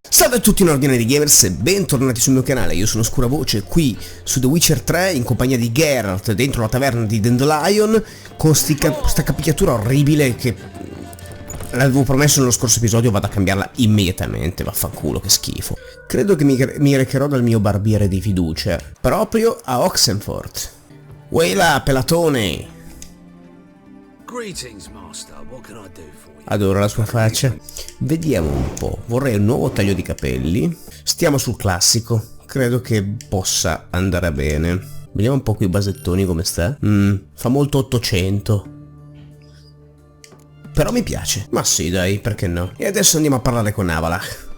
Salve a tutti in ordine di gamers e bentornati sul mio canale, io sono Oscura Voce qui su The Witcher 3 in compagnia di Geralt dentro la taverna di Dandelion con sta capigliatura orribile che l'avevo promesso nello scorso episodio, vado a cambiarla immediatamente, vaffanculo, che schifo. Credo che mi recherò dal mio barbiere di fiducia, proprio a Oxenford. Uè là, pelatone! Greetings, master. What can I do for you? Adoro la sua faccia. Vediamo un po', vorrei un nuovo taglio di capelli. Stiamo sul classico, credo che possa andare bene. Vediamo un po' qui i basettoni come sta. Fa molto 800. Però mi piace. Ma sì, dai, perché no? E adesso andiamo a parlare con Avalach.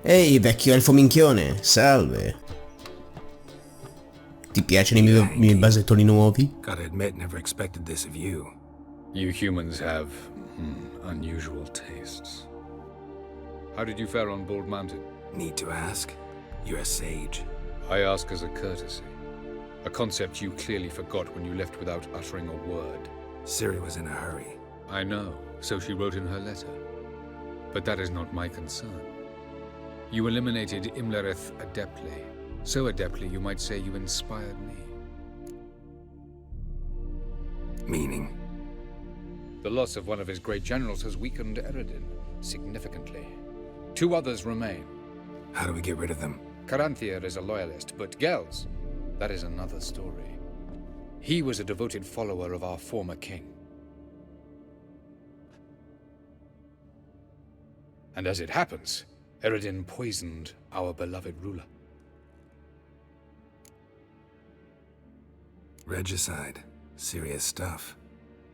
Ehi, vecchio elfo minchione, salve. Ti piacciono i miei basettoni nuovi? Gotta admit, never expected this of you. You humans have unusual tastes. How did you fare on Bald Mountain? Need to ask? You're a sage. I ask as a courtesy. A concept you clearly forgot when you left without uttering a word. Ciri was in a hurry. I know, so she wrote in her letter. But that is not my concern. You eliminated Imlerith adeptly. So adeptly, you might say you inspired me. Meaning? The loss of one of his great generals has weakened Eredin significantly. 2 others remain. How do we get rid of them? Caranthir is a loyalist, but Gels, that is another story. He was a devoted follower of our former king. And as it happens, Eredin poisoned our beloved ruler. Regicide. Serious stuff.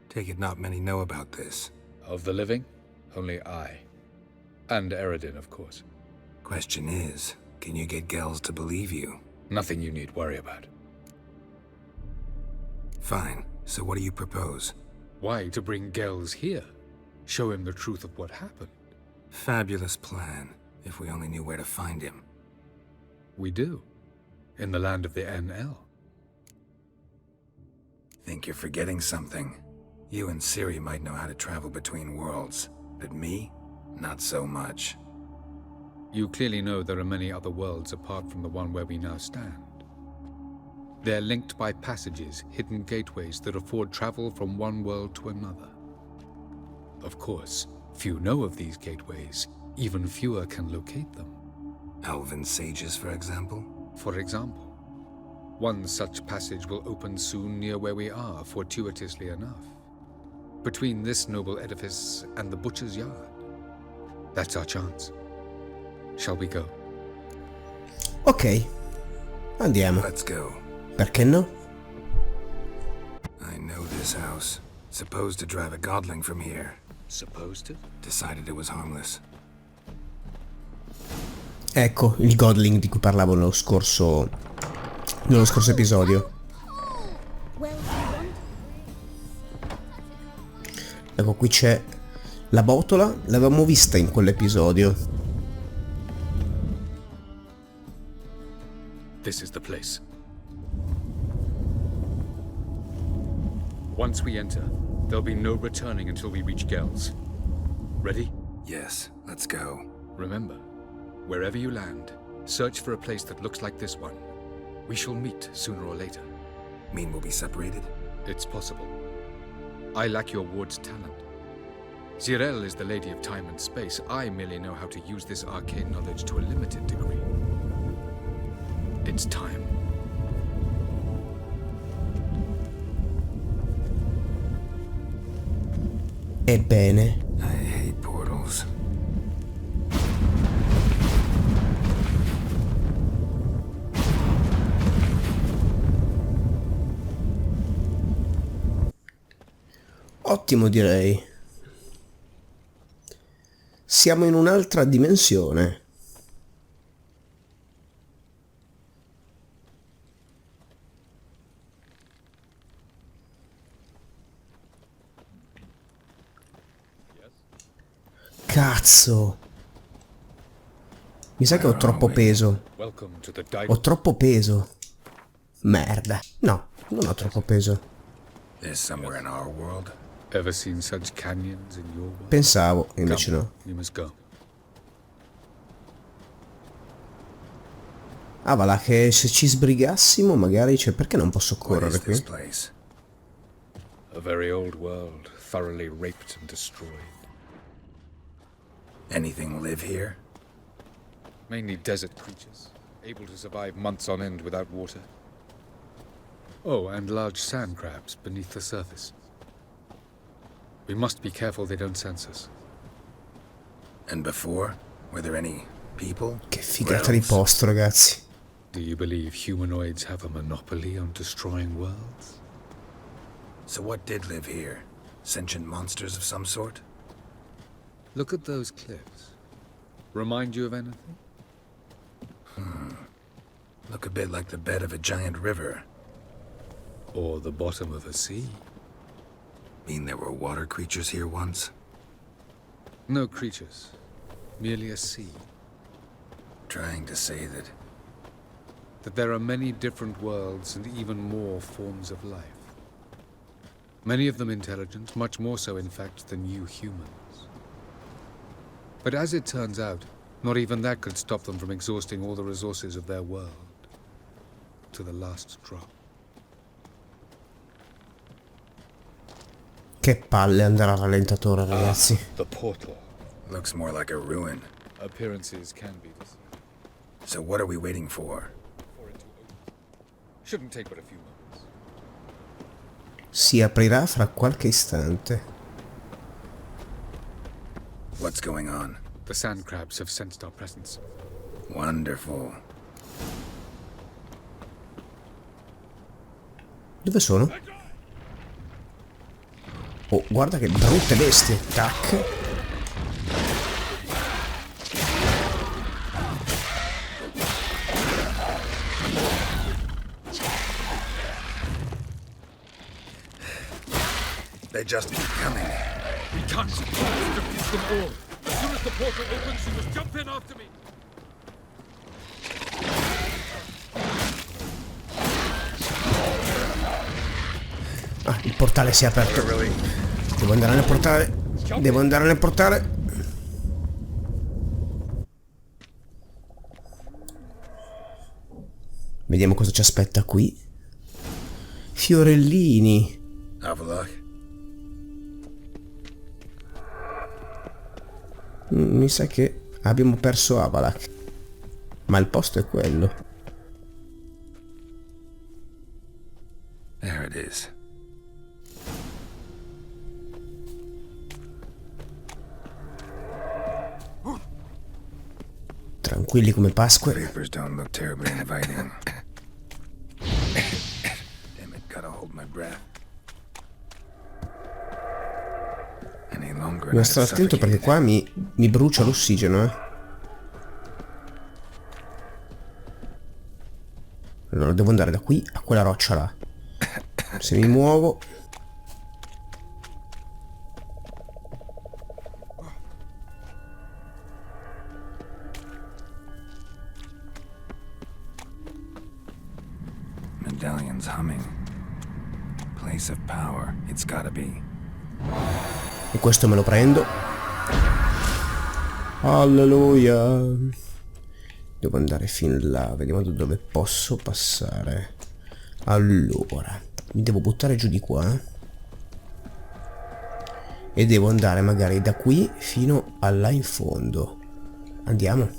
Take it not many know about this. Of the living, only I. And Eredin, of course. Question is, can you get Gels to believe you? Nothing you need worry about. Fine. So what do you propose? Why, to bring Gels here? Show him the truth of what happened. Fabulous plan, if we only knew where to find him. We do. In the land of the NL. Think you're forgetting something. You and Ciri might know how to travel between worlds, but me? Not so much. You clearly know there are many other worlds apart from the one where we now stand. They're linked by passages, hidden gateways that afford travel from one world to another. Of course, few know of these gateways, even fewer can locate them. Elven sages, for example? For example. One such passage will open soon near where we are, fortuitously enough. Between this noble edifice and the butcher's yard. That's our chance. Shall we go? Ok, andiamo. Let's go. Perché no? I know this house. Supposed to drive a godling from here. Supposed to? Decided it was harmless. Ecco, il Godling di cui parlavo nello scorso episodio. Ecco, qui c'è la botola, l'avevamo vista in quell'episodio. This is the place. Once we enter, there'll be no returning until we reach Gels. Ready? Yes, let's go. Remember, wherever you land, search for a place that looks like this one. We shall meet sooner or later. Mean we'll be separated? It's possible. I lack your ward's talent. Zirel is the lady of time and space. I merely know how to use this arcane knowledge to a limited degree. It's time. Ebbene. I hate portals. Ottimo, direi. Siamo in un'altra dimensione. Cazzo. Mi sa che ho troppo peso. Welcome to the dive. Ho troppo peso. Merda. No, non ho troppo peso. There's somewhere in our world. Ever seen such canyons in your world? Pensavo, invece no. You must go. Ah, va là, che se ci sbrigassimo magari, cioè, perché non posso What correre is this qui? place? A very old world, thoroughly raped and destroyed. Anything live here? Mainly desert creatures, able to survive months on end without water. Oh, and large sand crabs beneath the surface. We must be careful they don't sense us. And before? Were there any people? Che figata di Realms? posto, ragazzi. Do you believe humanoids have a monopoly on destroying worlds? So what did live here? Sentient monsters of some sort? Look at those cliffs. Remind you of anything? Look a bit like the bed of a giant river. Or the bottom of a sea? Mean there were water creatures here once? No creatures. Merely a sea. Trying to say That there are many different worlds and even more forms of life. Many of them intelligent, much more so in fact than you humans. But as it turns out, not even that could stop them from exhausting all the resources of their world. To the last drop. Che palle andare al rallentatore, ragazzi. The portal. looks more like a ruin. Appearances can be deceiving. So what are we waiting for? For it to open. Shouldn't take but a few moments. Si aprirà fra qualche istante. What's going on? The sand crabs have sensed our presence. Wonderful. Dove sono? Oh, guarda che brutte bestie. Tac. They just keep coming. We can't defeat them all. As soon as the portal opens, you must jump in after me. Ah, il portale si è aperto. Devo andare nel portale. Devo andare nel portale. Vediamo cosa ci aspetta qui. Fiorellini. Avalok? Mi sa che abbiamo perso Avalak. Ma il posto è quello. There it is. Tranquilli come Pasque. Vapors don't look terribly inviting. Damn it, gotta hold my breath. Any longer and Devo I'd stare attento perché suffocate. qua mi brucia l'ossigeno, eh. Allora devo andare da qui a quella roccia là. Se mi muovo. Medallion's humming. Place of power, it's gotta be. E questo me lo prendo. Alleluia. Devo andare fin là. Vediamo da dove posso passare. Allora, mi devo buttare giù di qua. E devo andare magari da qui fino a là in fondo. Andiamo.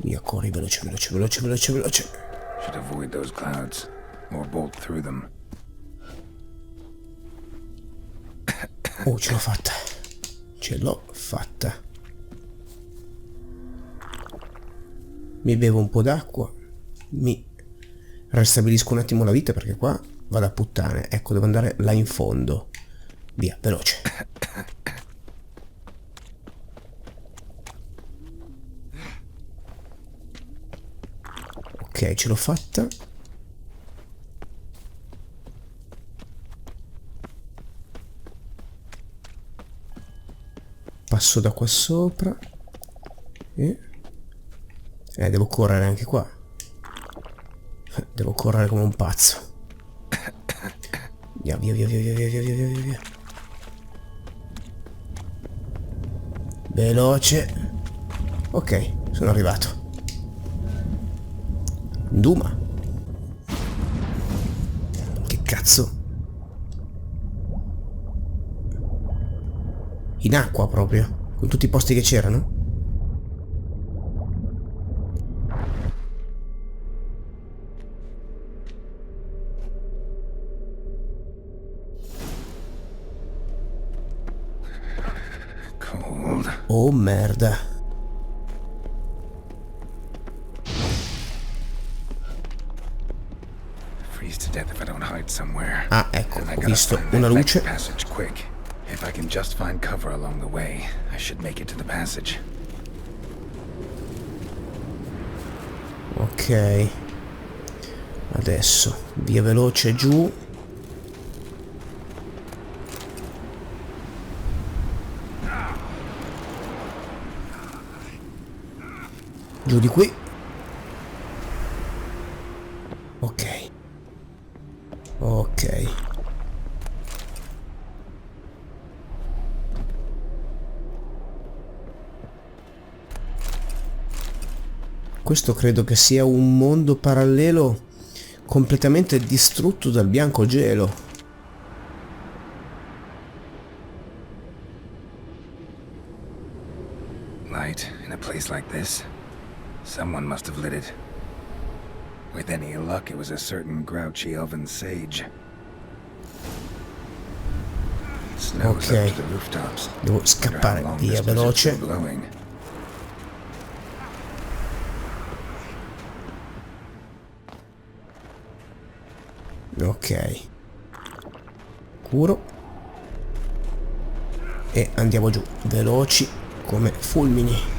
Via, corri veloce, veloce, veloce, veloce, veloce. Should avoid those clouds, or bolt through them. Oh, ce l'ho fatta. Ce l'ho fatta. Mi bevo un po' d'acqua. Mi ristabilisco un attimo la vita perché qua vado a puttane. Ecco, devo andare là in fondo. Via, veloce. Ok, ce l'ho fatta. Passo da qua sopra. E Devo correre anche qua. Devo correre come un pazzo. Via, via, via, via, via, via, via, via, via. Veloce. Ok, sono arrivato. Duma. Che cazzo? In acqua proprio, con tutti i posti che c'erano. Oh merda. Ah, ecco, ho visto una luce. If I can just find cover along the way, I should make it to the passage. Ok. Adesso via veloce giù. Giù di qui. Ok. Ok. Questo credo che sia un mondo parallelo completamente distrutto dal bianco gelo. Light in a place like this? Someone must have lit it. With any luck, it was a certain grouchy elven sage. Snow's up to the rooftops. Devo scappare via veloce. Ok. Curo. E andiamo giù, veloci come fulmini.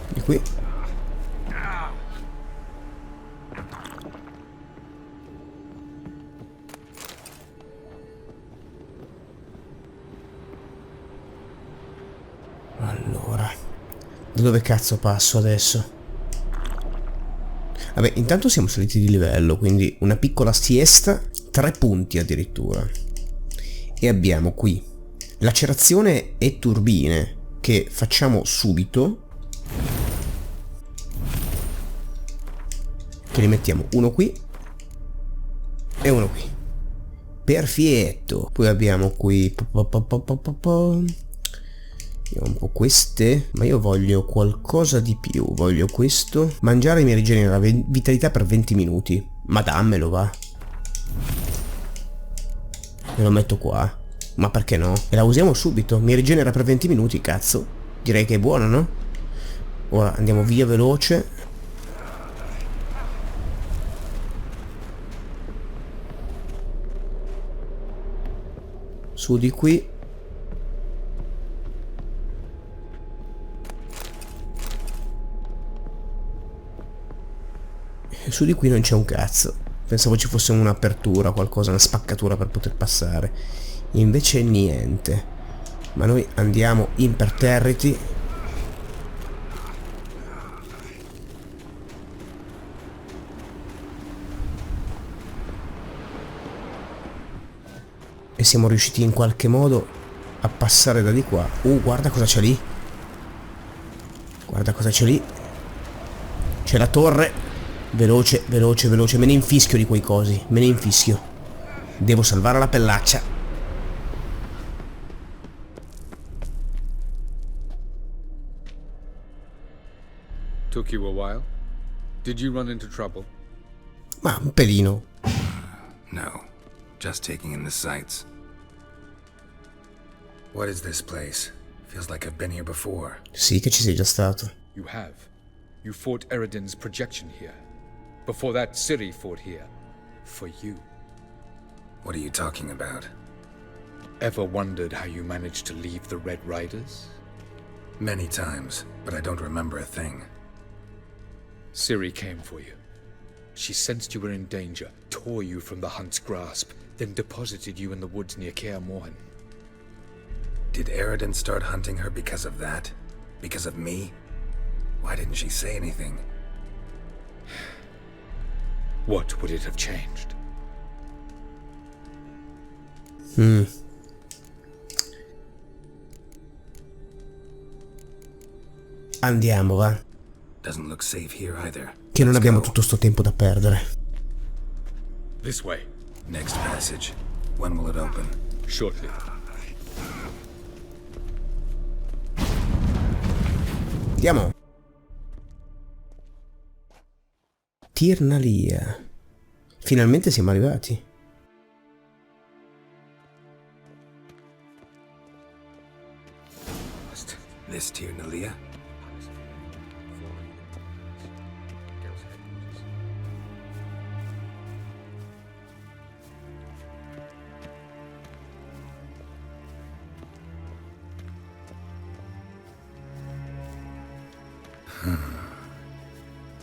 Di qui. Allora, da dove cazzo passo adesso? Vabbè, intanto siamo saliti di livello, quindi una piccola siesta, 3 punti addirittura. E abbiamo qui lacerazione e turbine, che facciamo subito. Che li mettiamo uno qui e uno qui. Perfetto. Poi abbiamo qui un po' queste, ma io voglio qualcosa di più. Voglio questo. Mangiare mi rigenera vitalità per 20 minuti. Ma dammelo, va. Me lo metto qua. Ma perché no? E la usiamo subito. Mi rigenera per 20 minuti, cazzo. Direi che è buono, no? Ora andiamo via veloce. Su di qui. E su di qui non c'è un cazzo. Pensavo ci fosse un'apertura, qualcosa, una spaccatura per poter passare. Invece niente. Ma noi andiamo imperterriti. E siamo riusciti in qualche modo a passare da di qua. Guarda cosa c'è lì. Guarda cosa c'è lì. C'è la torre. Veloce, veloce, veloce. Me ne infischio di quei cosi. Me ne infischio. Devo salvare la pellaccia. Took you a while? Did you run into trouble? Ma un pelino. No. Just taking in the sights. What is this place? Feels like I've been here before. Sì, che ci sei già stato. You have. You fought Eredin's projection here. Before that, Ciri fought here. For you. What are you talking about? Ever wondered how you managed to leave the Red Riders? Many times, but I don't remember a thing. Ciri came for you. She sensed you were in danger, tore you from the Hunt's grasp, then deposited you in the woods near Kaer Morhen. Did Eredin start hunting her because of that? Because of me? Why didn't she say anything? What would it have changed? Andiamo, va. Doesn't look safe here either. Che non Let's abbiamo go. tutto sto tempo da perdere. This way. Next passage. When will it open? Shortly. Andiamo. Tirnalia. Finalmente siamo arrivati. This Tirnalia?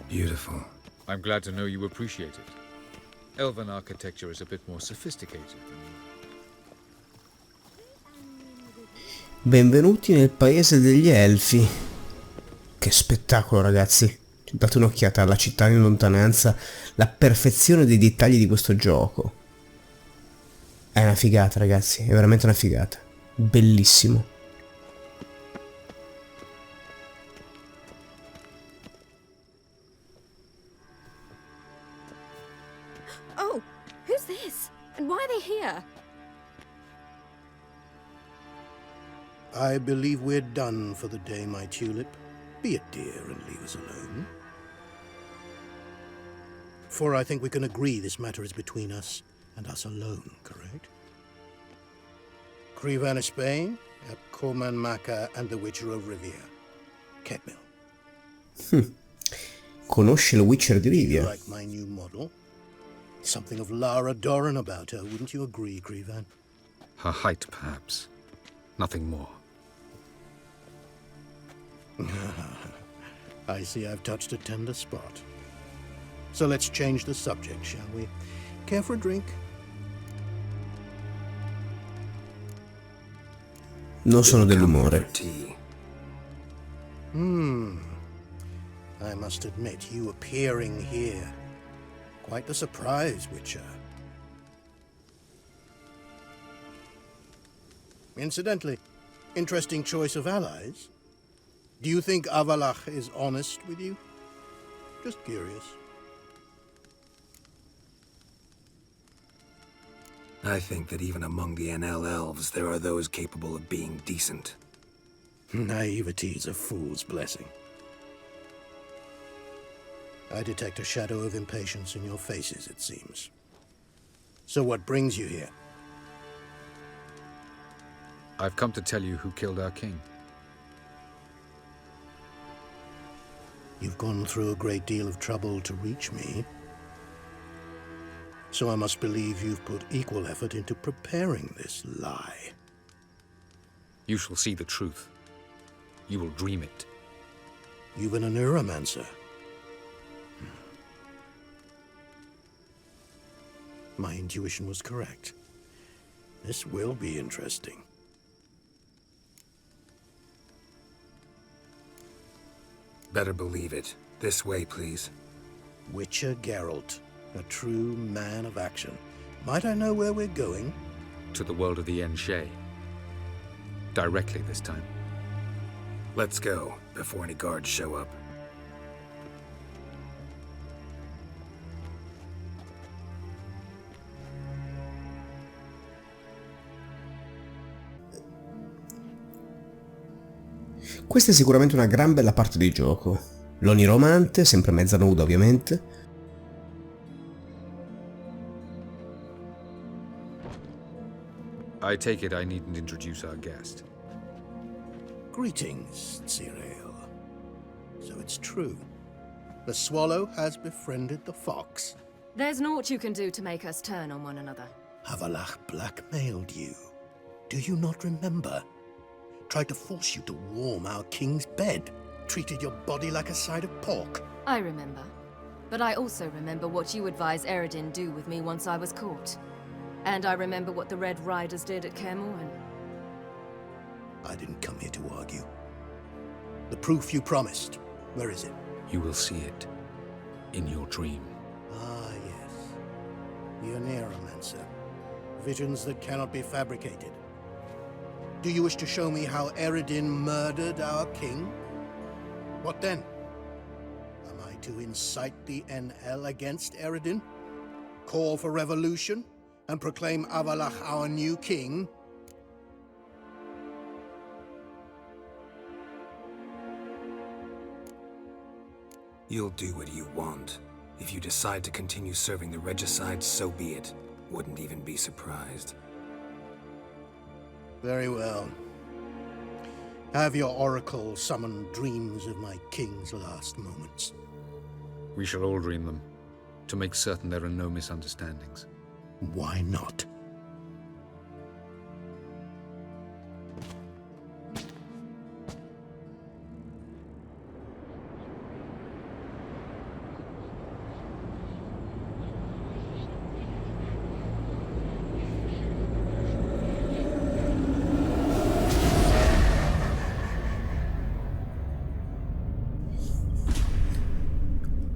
Beautiful. I'm glad to know you appreciate it. Elven architecture is a bit more sophisticated than Benvenuti nel paese degli elfi. Che spettacolo, ragazzi. Date un'occhiata alla città in lontananza, la perfezione dei dettagli di questo gioco. È una figata, ragazzi, è veramente una figata. Bellissimo. Oh, who's this? And why are they here? I believe we're done for the day, my tulip. Be a dear and leave us alone. For I think we can agree this matter is between us and us alone, correct? Crevan of Spain, Coman Maca and the Witcher of Rivia. Ketmill. Conosce il Witcher di You Rivia. like my new model? Something of Lara Doran about her, wouldn't you agree, Crevan? her height, perhaps. Nothing more. I see I've touched a tender spot. So let's change the subject, shall we? Care for a drink? Non sono dell'umore. Tea. I must admit, you appearing here. Quite the surprise, Witcher. Incidentally, interesting choice of allies. Do you think Avalach is honest with you? Just curious. I think that even among the NL elves, there are those capable of being decent. Naivety is a fool's blessing. I detect a shadow of impatience in your faces, it seems. So what brings you here? I've come to tell you who killed our king. You've gone through a great deal of trouble to reach me. So I must believe you've put equal effort into preparing this lie. You shall see the truth. You will dream it. You've been a neuromancer. My intuition was correct. This will be interesting. Better believe it. This way, please. Witcher Geralt, a true man of action. Might I know where we're going? To the world of the n.o.g. Directly this time. Let's go, before any guards show up. Questa è sicuramente una gran bella parte di gioco. L'oniromante, sempre mezza nuda ovviamente. I take it I needn't introduce our guest. Greetings, Cyril. So it's true. The swallow has befriended the fox. There's naught you can do to make us turn on one another. Avalach blackmailed you. Do you not remember? Tried to force you to warm our king's bed. Treated your body like a side of pork. I remember. But I also remember what you advised Eredin do with me once I was caught. And I remember what the Red Riders did at Kaer Morhen. I didn't come here to argue. The proof you promised. Where is it? You will see it in your dream. Ah, yes. The Neuromancer. Visions that cannot be fabricated. Do you wish to show me how Eredin murdered our king? What then? Am I to incite the NL against Eredin? Call for revolution? And proclaim Avalach our new king? You'll do what you want. If you decide to continue serving the regicide, so be it. Wouldn't even be surprised. Very well. Have your oracle summon dreams of my king's last moments. We shall all dream them, to make certain there are no misunderstandings. Why not?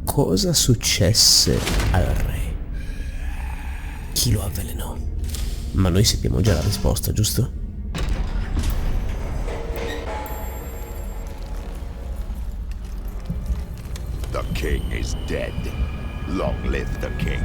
Cosa successe al re? Chi lo avvelenò? Ma noi sappiamo già la risposta, giusto? The king is dead. Long live the king.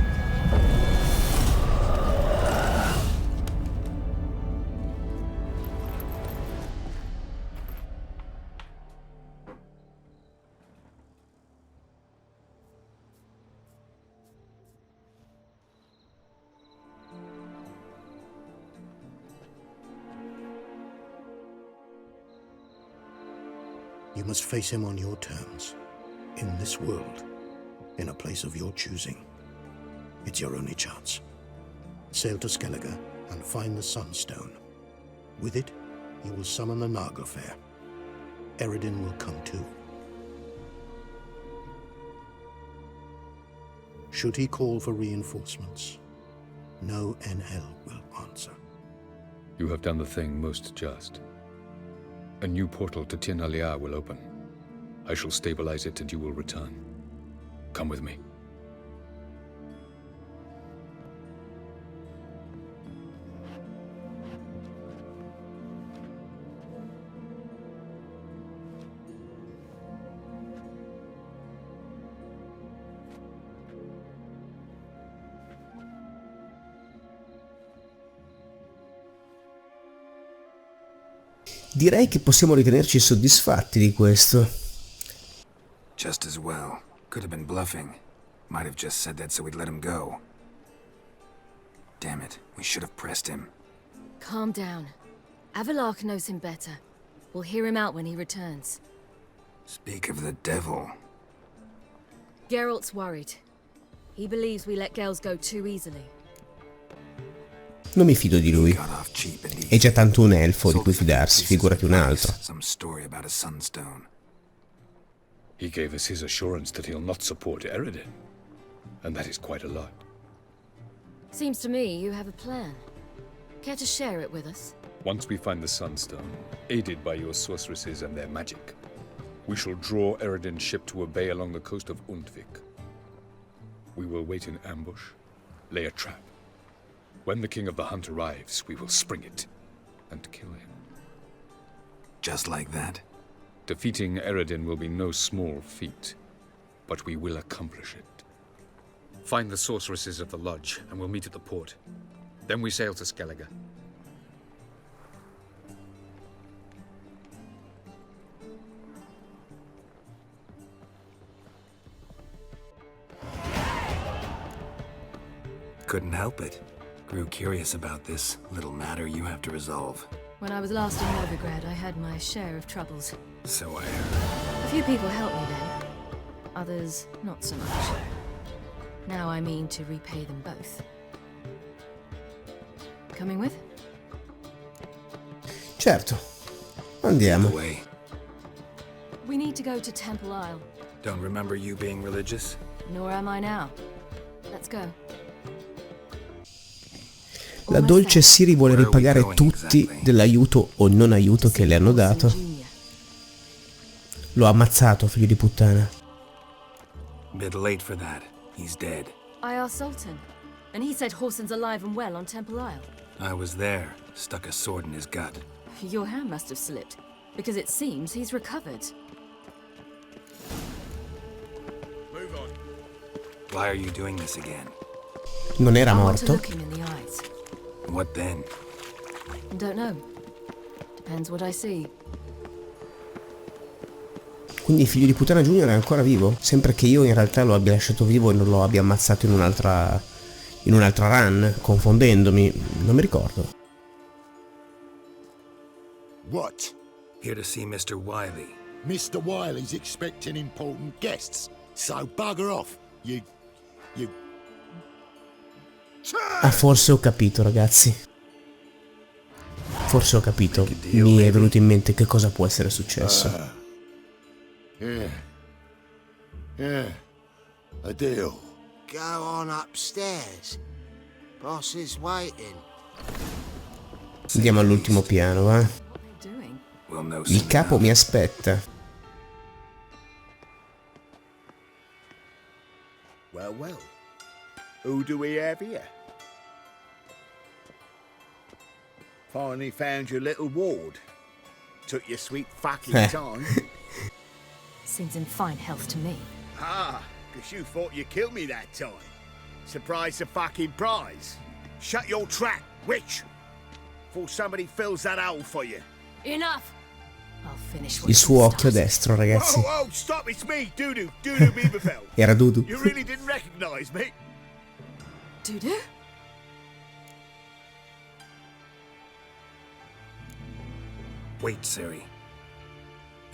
You must face him on your terms. In this world. In a place of your choosing. It's your only chance. Sail to Skellige and find the Sunstone. With it, you will summon the Naga Fair. Eredin will come too. Should he call for reinforcements, no NL will answer. You have done the thing most just. A new portal to Tir na Liar will open. I shall stabilize it and you will return. Come with me. Direi che possiamo ritenerci soddisfatti di questo. Just as well. Could have been bluffing. Might have just said that so we'd let him go. Damn it, we should have pressed him. Calm down. Avalach knows him better. We'll hear him out when he returns. Speak of the devil. Geralt's worried. He believes we let girls go too easily. Non mi fido di lui. Got off cheap and easy. È già tanto un elfo di cui fidarsi, figurati un altro. Some story about a sunstone. He gave us his assurance that he'll not support Eredin. And that is quite a lot. Seems to me you have a plan. Care to share it with us? Once we find the Sunstone, aided by your sorceresses and their magic, we shall draw Eredin's ship to a bay along the coast of Undvik. We will wait in ambush, lay a trap. When the King of the Hunt arrives, we will spring it and kill him. Just like that? Defeating Eredin will be no small feat, but we will accomplish it. Find the sorceresses of the lodge, and we'll meet at the port. Then we sail to Skellige. Couldn't help it. Grew curious about this little matter you have to resolve. When I was last in Novigrad, I had my share of troubles. So I heard. A few people helped me then. Others, not so much. Now I mean to repay them both. Coming with? Certo. Andiamo. Away. We need to go to Temple Isle. Don't remember you being religious? Nor am I now. Let's go. La dolce Siri vuole ripagare tutti dell'aiuto o non aiuto che le hanno dato. L'ho ammazzato, figlio di puttana. Bit late for that. He's dead. I asked Sultan, and he said Horson's alive and well on Temple Isle. I was there, stuck a sword in his gut. Your hand must have slipped, because it seems he's recovered. Move on. Why are you doing this again? Non era I want to morto? look him in the eyes. What then? Don't know. Depends what I see. Quindi il figlio di puttana Junior è ancora vivo? Sempre che io in realtà lo abbia lasciato vivo e non lo abbia ammazzato in un'altra run, confondendomi. Non mi ricordo. What? Here to see Mr. Wiley. Mr. Wiley's expecting important guests, so bugger off. You... Ah, forse ho capito, ragazzi. Forse ho capito. Mi è venuto in mente che cosa può essere successo. Yeah, a deal. Go on upstairs. Boss is waiting. Andiamo all'ultimo piano, va? What are they doing? We'll know Il soon capo enough. mi aspetta. Well. Who do we have here? Finally found your little ward. Took your sweet fucking time. Seems in fine health to me. Ah, because you thought you killed me that time. Surprise the fucking prize. Shut your trap, witch. Before somebody fills that hole for you. Enough! I'll finish what Il suo he occhio starts. destro, ragazzi. Oh, stop, it's me, Doodoo Beaverfell. Era Dudu. You really didn't recognize me? Dudu? Wait, Siri.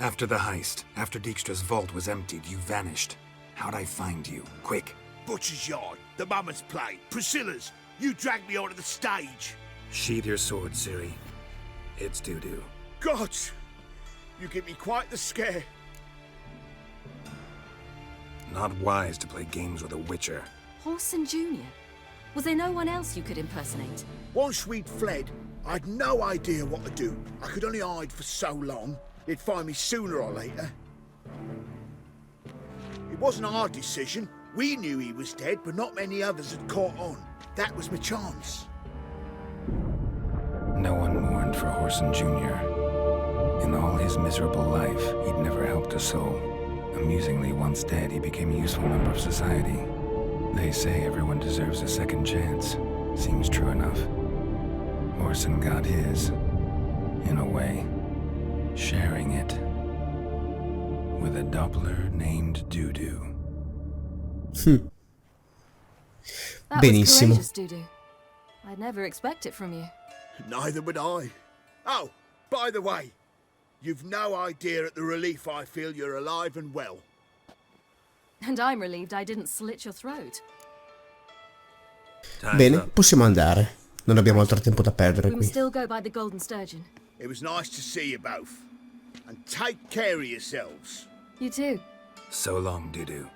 After the heist, after Dijkstra's vault was emptied, you vanished. How'd I find you? Quick. Butcher's Yard, the Mama's Play, Priscilla's. You dragged me onto the stage. Sheathe your sword, Siri. It's Dudu. Gods, you give me quite the scare. Not wise to play games with a witcher. Horson Jr.? Was there no one else you could impersonate? Once we'd fled, I'd no idea what to do. I could only hide for so long. They'd find me sooner or later. It wasn't our decision. We knew he was dead, but not many others had caught on. That was my chance. No one mourned for Horson Jr. In all his miserable life, he'd never helped a soul. Amusingly, once dead, he became a useful member of society. They say everyone deserves a second chance. Seems true enough. Horson got his, in a way, sharing it with a Doppler named Dudu. That Benissimo. was courageous, Dudu. I'd never expect it from you. Neither would I. Oh, by the way, you've no idea at the relief I feel you're alive and well. And I'm relieved I didn't slit your throat. Time's Bene, up. possiamo andare. Non abbiamo altro tempo da perdere We qui. must still go by the Golden Sturgeon. It was nice to see you both. And take care of yourselves. You too. So long, Dudu.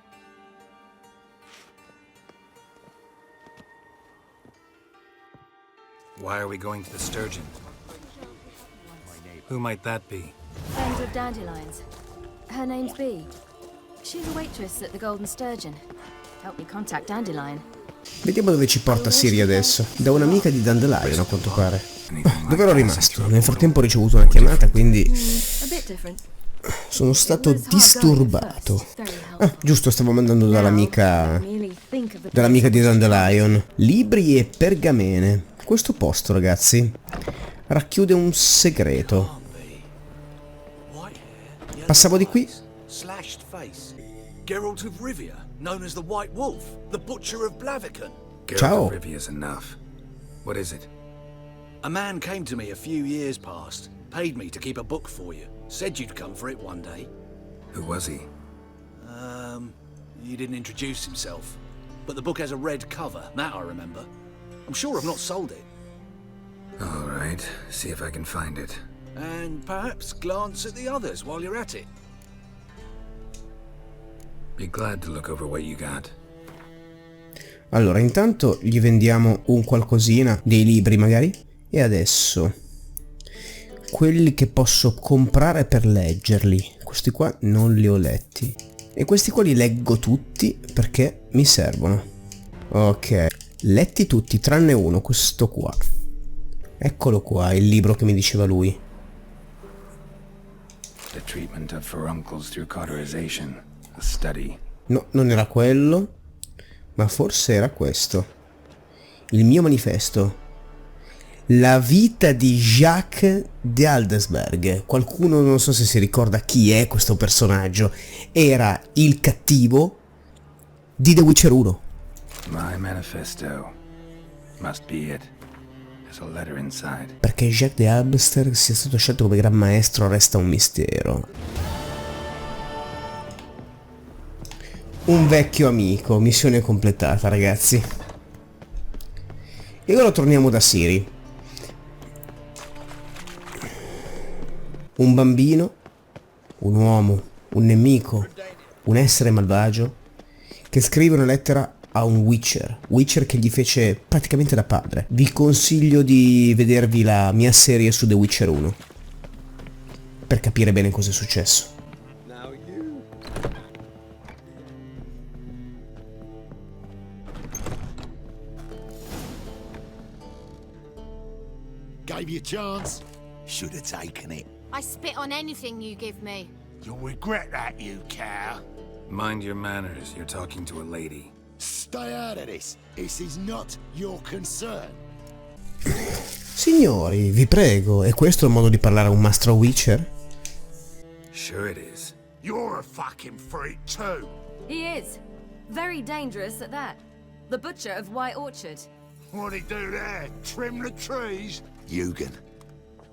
Why are we going to the Sturgeon? Who might that be? Friend of Dandelions. Her name's Bee. She's a waitress at the Golden Sturgeon. Help me contact Dandelion. Vediamo dove ci porta Siri adesso. Da un'amica di Dandelion, a quanto pare. Dove ero rimasto? Nel frattempo ho ricevuto una chiamata, quindi A bit different. sono stato disturbato. Ah, giusto, stavo mandando dall'amica di Dandelion. Libri e pergamene. Questo posto, ragazzi, racchiude un segreto. Passavo di qui. Slashed face. Geralt of Rivia, known as the White Wolf, the Butcher of Blaviken. Ciao. Geralt of Rivia is enough. What is it? A man came to me a few years past, paid me to keep a book for you, said you'd come for it one day. Who was he? He didn't introduce himself, but the book has a red cover, that I remember. I'm sure I've not sold it. All right, see if I can find it. And perhaps glance at the others while you're at it. Be glad to look over what you got. Allora, intanto gli vendiamo un qualcosina, dei libri magari. E adesso quelli che posso comprare per leggerli. Questi qua non li ho letti. E questi qua li leggo tutti perché mi servono. Ok, letti tutti tranne uno, questo qua. Eccolo qua, il libro che mi diceva lui. The treatment of furuncles through cauterization. A study. No, non era quello, ma forse era questo. Il mio manifesto. La vita di Jacques de Aldesberg. Qualcuno non so se si ricorda chi è questo personaggio. Era il cattivo di The Witcher 1. My manifesto. Must be it. There's a letter inside. Perché Jacques de Aldesberg sia stato scelto come gran maestro resta un mistero. Un vecchio amico, missione completata, ragazzi. E ora torniamo da Ciri. Un bambino, un uomo, un nemico, un essere malvagio che scrive una lettera a un Witcher che gli fece praticamente da padre. Vi consiglio di vedervi la mia serie su The Witcher 1 per capire bene cosa è successo. Gave you a chance. Should have taken it. I spit on anything you give me. You'll regret that, you cow. Mind your manners. You're talking to a lady. Stay out of this. This is not your concern. Signori, vi prego, è questo il modo di parlare a un mastro Witcher? Sure it is. You're a fucking freak too. He is. Very dangerous at that. The butcher of White Orchard. What'd he do there? Trim the trees? Eugen.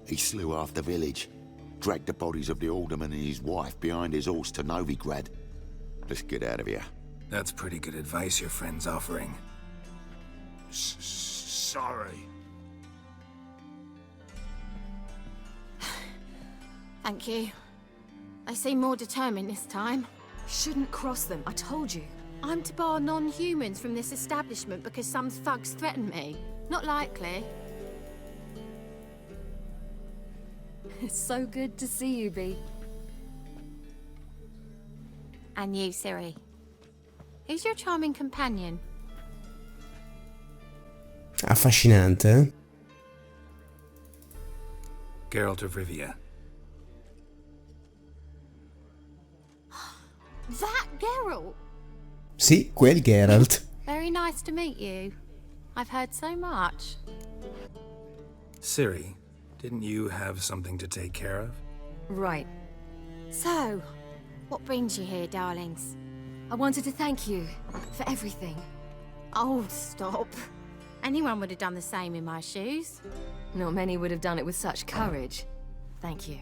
He slew half the village. Dragged the bodies of the alderman and his wife behind his horse to Novigrad. Let's get out of here. That's pretty good advice your friend's offering. Sorry. Thank you. They seem more determined this time. Shouldn't cross them, I told you. I'm to bar non-humans from this establishment because some thugs threaten me. Not likely. It's so good to see you, Bee. And you, Ciri. Who's your charming companion? Affascinante, eh? Geralt of Rivia. That Geralt! Sì, quel Geralt. Very nice to meet you. I've heard so much. Ciri, didn't you have something to take care of? Right. So, what brings you here, darlings? I wanted to thank you for everything. Oh, stop. Anyone would have done the same in my shoes. Not many would have done it with such courage. Thank you.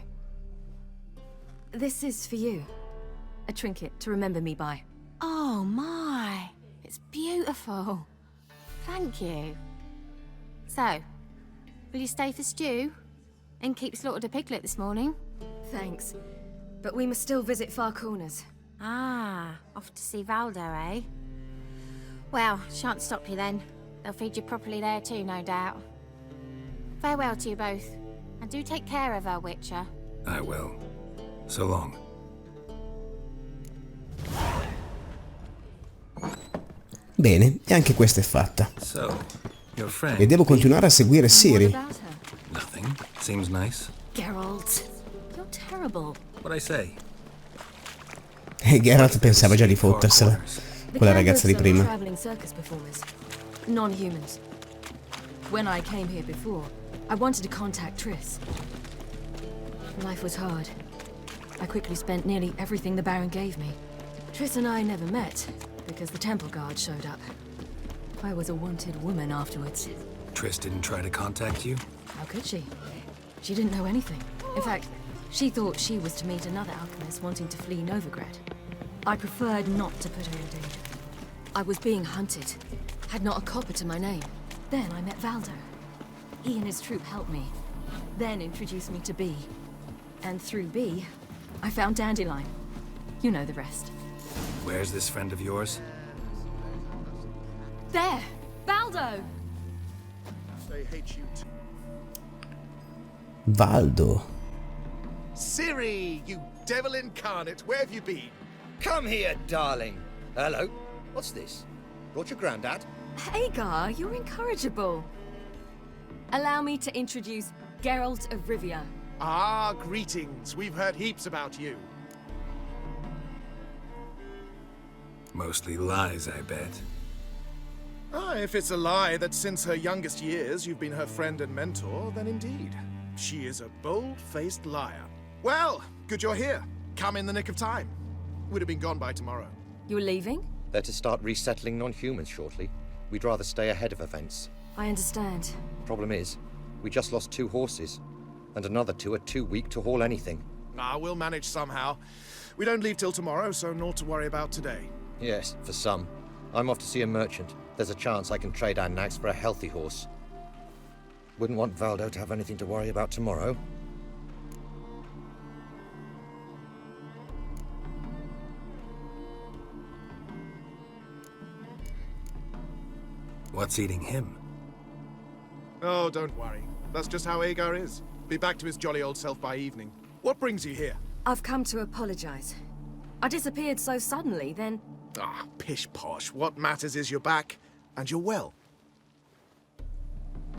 This is for you. A trinket to remember me by. Oh my, it's beautiful. Thank you. So, will you stay for stew? And keep slaughtered a piglet this morning? Thanks. But we must still visit Far Corners. Ah, off to see Valdo, eh? Well, shan't stop you then. They'll feed you properly there too, no doubt. Farewell to you both. And do take care of our Witcher. I will. So long. Bene, e anche questa è fatta. So, your friend... E devo continuare a seguire Ciri. What about her? Nothing. Seems nice. Geralt, you're terrible. What'd I say? E Geralt pensava già di fottersela. Quella ragazza di prima. Traveling circus performers. Non-humans. When I came here before, I wanted to contact Triss. Life was hard. I quickly spent nearly everything the Baron gave me. Triss and I never met, because the temple guard showed up. I was a wanted woman afterwards. Triss didn't try to contact you? How could she? She didn't know anything. In fact, she thought she was to meet another alchemist wanting to flee Novigrad. I preferred not to put her in danger. I was being hunted. Had not a copper to my name. Then I met Valdo. He and his troop helped me. Then introduced me to Bee. And through Bee, I found Dandelion. You know the rest. Where's this friend of yours? There! Valdo! They hate you too. Valdo. Ciri, you devil incarnate, where have you been? Come here, darling. Hello. What's this? Brought your granddad? Hagar, you're incorrigible. Allow me to introduce Geralt of Rivia. Ah, greetings. We've heard heaps about you. Mostly lies, I bet. Ah, if it's a lie that since her youngest years you've been her friend and mentor, then indeed. She is a bold-faced liar. Well, good you're here. Come in the nick of time. Would have been gone by tomorrow. You're leaving? They're to start resettling non-humans shortly. We'd rather stay ahead of events. I understand. Problem is, we just lost 2 horses, and another 2 are too weak to haul anything. Ah, we'll manage somehow. We don't leave till tomorrow, so naught to worry about today. Yes, for some. I'm off to see a merchant. There's a chance I can trade our nags for a healthy horse. Wouldn't want Valdo to have anything to worry about tomorrow. What's eating him? Oh, don't worry. That's just how Agar is. Be back to his jolly old self by evening. What brings you here? I've come to apologize. I disappeared so suddenly, then... Ah, pish-posh. What matters is you're back, and you're well.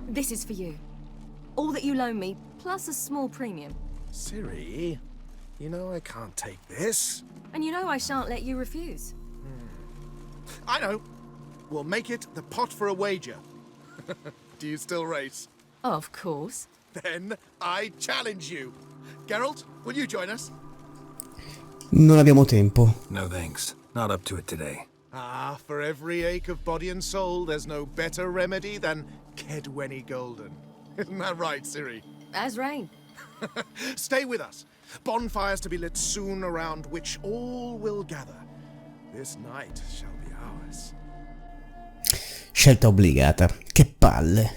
This is for you. All that you loan me, plus a small premium. Ciri, you know I can't take this. And you know I shan't let you refuse. I know. We'll make it the pot for a wager. Do you still race? Of course. Then I challenge you. Geralt, will you join us? Non abbiamo tempo. No thanks. Not up to it today. Ah, for every ache of body and soul, there's no better remedy than Kedwenny Golden. Isn't that right, Ciri? As rain. Stay with us. Bonfires to be lit soon around which all will gather. This night shall be ours. Scelta obbligata. Che palle.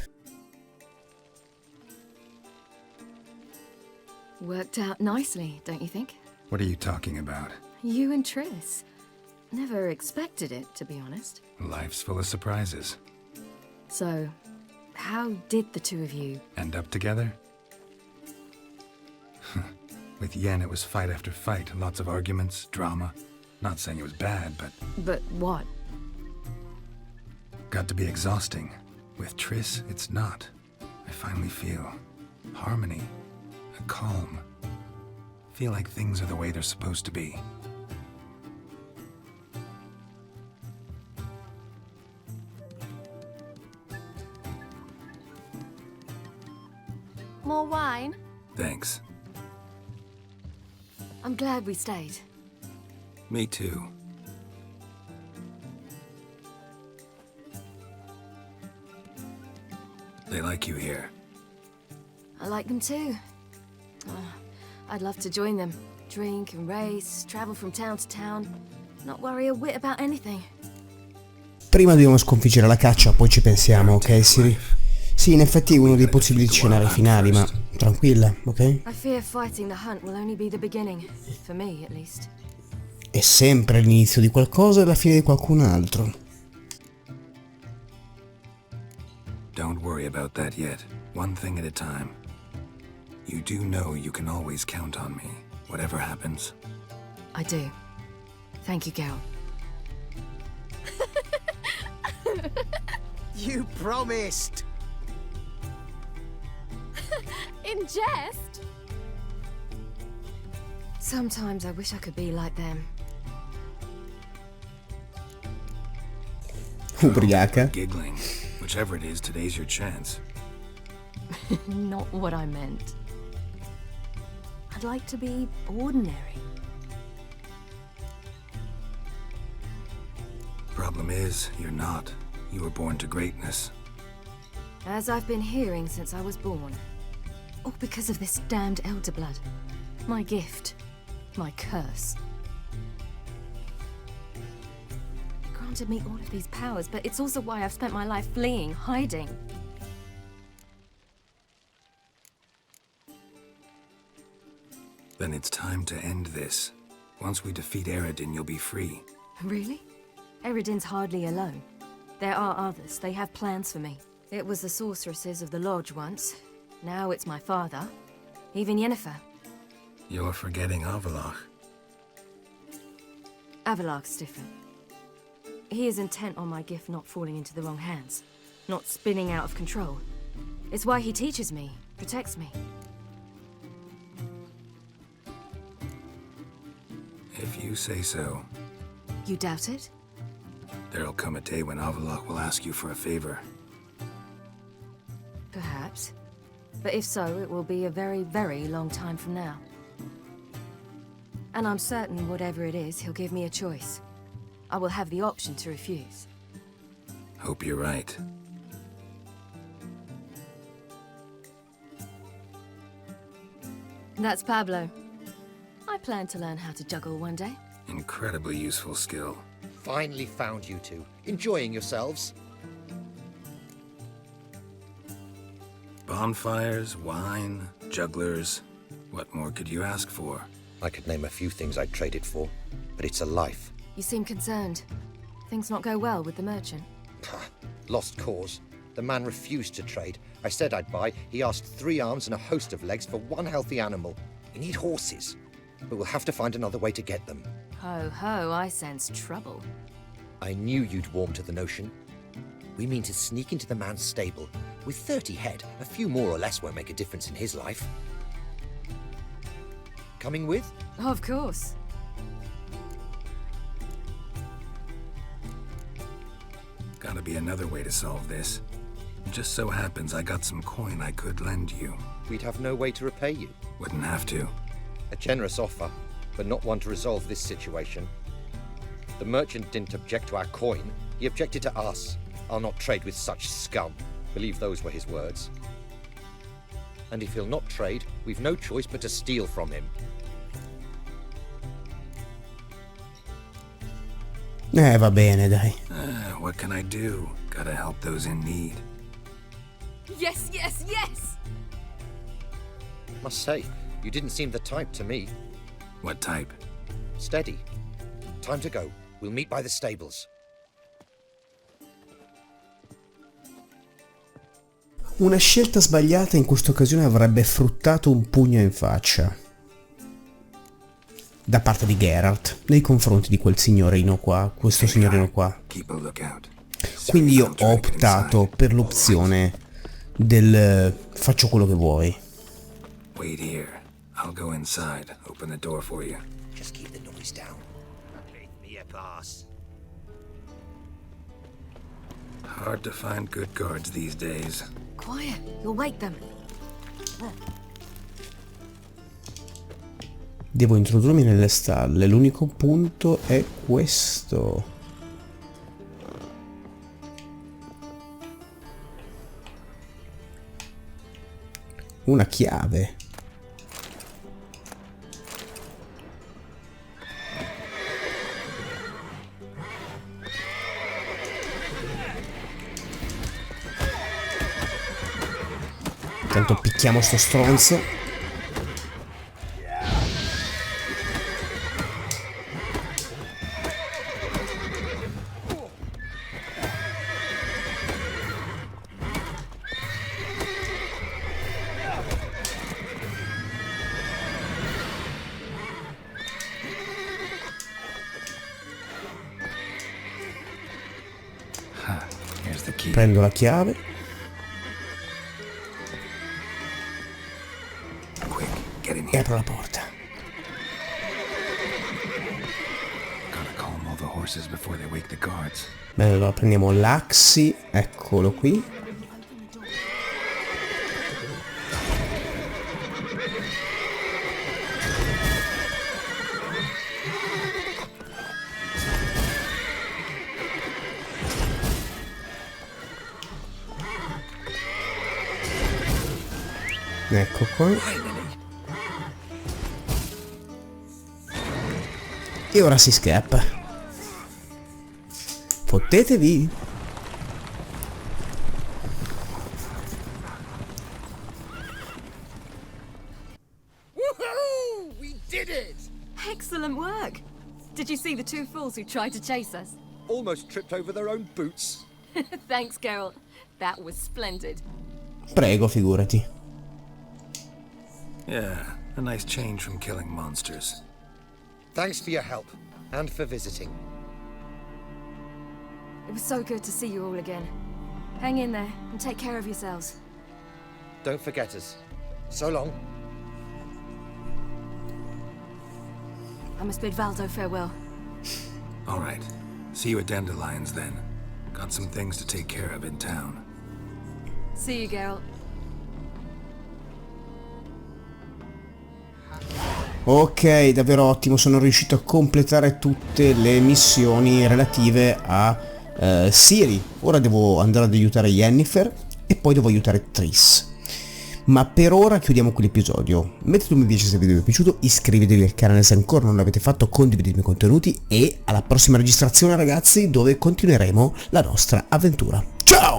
Worked out nicely, don't you think? What are you talking about? You and Triss. Never expected it, to be honest. Life's full of surprises. So, how did the two of you... End up together? With Yen, it was fight after fight. Lots of arguments, drama. Not saying it was bad, but... But what? Got to be exhausting. With Triss, it's not. I finally feel harmony, a calm. Feel like things are the way they're supposed to be. More wine? Thanks. I'm glad we stayed. Me too. They like you here. I like them too. I'd love to join them. Drink and race, travel from town to town. Not worry a whit about anything. Prima dobbiamo sconfiggere la caccia, poi ci pensiamo, ok Ciri? Sì, in effetti è uno dei possibili scenari finali, ma tranquilla, ok? I fear fighting the hunt will only be the beginning. For me, at least. È sempre l'inizio di qualcosa e la fine di qualcun altro. Don't worry about that yet. One thing at a time. You do know you can always count on me, whatever happens. I do. Thank you, Geralt. You promised! In jest? Sometimes I wish I could be like them. Ubriaca. Giggling. Whichever it is, today's your chance. Not what I meant. I'd like to be ordinary. Problem is, you're not. You were born to greatness. As I've been hearing since I was born. All because of this damned elder blood. My gift. My curse. It granted me all of these powers, but it's also why I've spent my life fleeing, hiding. Then it's time to end this. Once we defeat Eredin, you'll be free. Really? Eredin's hardly alone. There are others. They have plans for me. It was the sorceresses of the Lodge once. Now it's my father. Even Yennefer. You're forgetting Avallach. Avallach's different. He is intent on my gift not falling into the wrong hands, not spinning out of control. It's why he teaches me, protects me. If you say so. You doubt it? There'll come a day when Avallach will ask you for a favor. Perhaps. But if so, it will be a very, very long time from now. And I'm certain whatever it is, he'll give me a choice. I will have the option to refuse. Hope you're right. That's Pablo. I plan to learn how to juggle one day. Incredibly useful skill. Finally found you two. Enjoying yourselves? Bonfires, wine, jugglers. What more could you ask for? I could name a few things I'd trade it for, but it's a life. You seem concerned. Things not go well with the merchant? Lost cause. The man refused to trade. I said I'd buy. He asked 3 arms and a host of legs for 1 healthy animal. We need horses, but we'll have to find another way to get them. Ho ho, I sense trouble. I knew you'd warm to the notion. We mean to sneak into the man's stable. With 30 head, a few more or less won't make a difference in his life. Coming with? Of course. Gotta be another way to solve this. It just so happens I got some coin I could lend you. We'd have no way to repay you. Wouldn't have to. A generous offer, but not one to resolve this situation. The merchant didn't object to our coin. He objected to us. I'll not trade with such scum. Believe those were his words. And if he'll not trade, we've no choice but to steal from him. Va bene, dai. What can I do? Gotta help those in need. Yes, yes, yes! Must say, you didn't seem the type to me. What type? Steady. Time to go. We'll meet by the stables. Una scelta sbagliata in questa occasione avrebbe fruttato un pugno in faccia da parte di Geralt nei confronti di quel signorino qua, questo signorino qua. Quindi io ho optato per l'opzione del faccio quello che vuoi. Wait here. I'll go inside. Open the door for you. Just keep the noise down. Leave me a pass. Hard to find good guards these days. Quiet, you'll wake them. Devo introdurmi nelle stalle, l'unico punto è questo. Una chiave. Intanto picchiamo sto stronzo. Prendo la chiave. E apro la porta. Bene, allora prendiamo l'Axi, eccolo qui. Ecco qua. E ora si scappa. Fottetevi. Woohoo! We did it! Excellent work. Did you see the 2 fools who tried to chase us? Almost tripped over their own boots. Thanks, Geralt. That was splendid. Prego, figurati. Yeah, A nice change from killing monsters. Thanks for your help, and for visiting. It was so good to see you all again. Hang in there, and take care of yourselves. Don't forget us. So long. I must bid Valdo farewell. All right. See you at Dandelion's then. Got some things to take care of in town. See you, Geralt. Ok, davvero ottimo, sono riuscito a completare tutte le missioni relative a Ciri. Ora devo andare ad aiutare Yennefer e poi devo aiutare Triss. Ma per ora chiudiamo qui l'episodio. Mettete un mi piace se il video vi è piaciuto, iscrivetevi al canale se ancora non l'avete fatto, condividete i miei contenuti e alla prossima registrazione ragazzi, dove continueremo la nostra avventura. Ciao!